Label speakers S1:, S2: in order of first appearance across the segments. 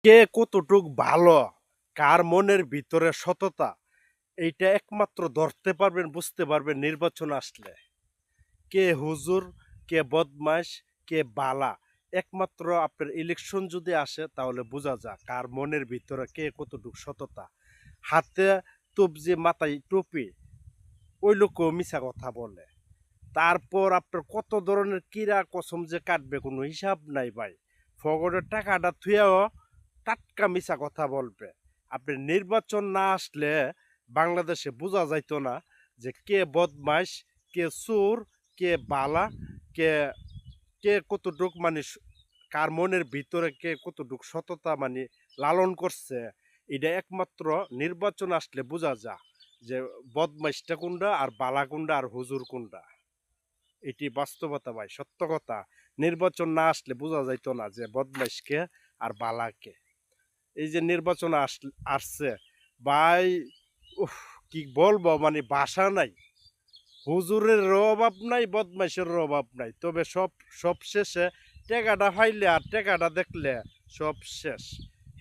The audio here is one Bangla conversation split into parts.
S1: কে কতটুক ভালো, কার মনের ভিতরে সততা, এইটা একমাত্র ধরতে পারবেন, বুঝতে পারবেন নির্বাচন আসলে। কে হুজুর, কে বদমাইশ, কে বালা। একমাত্র আপনার ইলেকশন যদি আসে তাহলে বোঝা যায় কার মনের ভিতরে কে কতটুক সততা। হাতে তবজি মাথায় টুপি, ওই লোকও মিছা কথা বলে। তারপর আপনার কত ধরনের কিরা কসম যে কাটবে কোনো হিসাব নাই ভাই। ফগরের টাকাটা থুয়াও টাটকা মিছা কথা বলবে। আপনি নির্বাচন না আসলে বাংলাদেশে বোঝা যাইতো না যে কে বদমাইশ, কে চোর, কে বালা, কে কে কতটুক মানে কার মনের ভিতরে কে কতটুক সততা মানে লালন করছে। এটা একমাত্র নির্বাচন আসলে বোঝা যায় যে বদমাইশটা কোনটা আর বালা কোনটা আর হুজুর কোনটা। এটি বাস্তবতা ভাই, সত্য কথা। নির্বাচন না আসলে বোঝা যাইতো না যে বদমাইশকে আর বালাকে। এই যে নির্বাচন আসছে ভাই, উফ, কি বলবো মানে ভাষা নাই। হুজুরের অভাব নাই, বদমাইশের অভাব নাই, তবে সব শেষে টেকাটা ফাইলে আর টেকাটা দেখলে সব শেষ।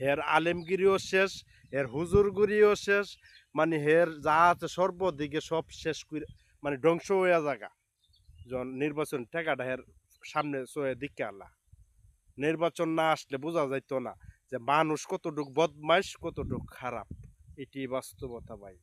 S1: হের আলেমগিরিও শেষ, এর হুজুরগুরিও শেষ, মানে হের যা আছে সর্বদিকে সব শেষ মানে ধ্বংস হইয়া জায়গা। যখন নির্বাচন টেকাটা হের সামনে চয়ে দিকে আলা, নির্বাচন না আসলে বোঝা যাইতো না যে মানুষ কতটুক বদমাইশ, কতটুক খারাপ। এটি বাস্তবতা ভাই।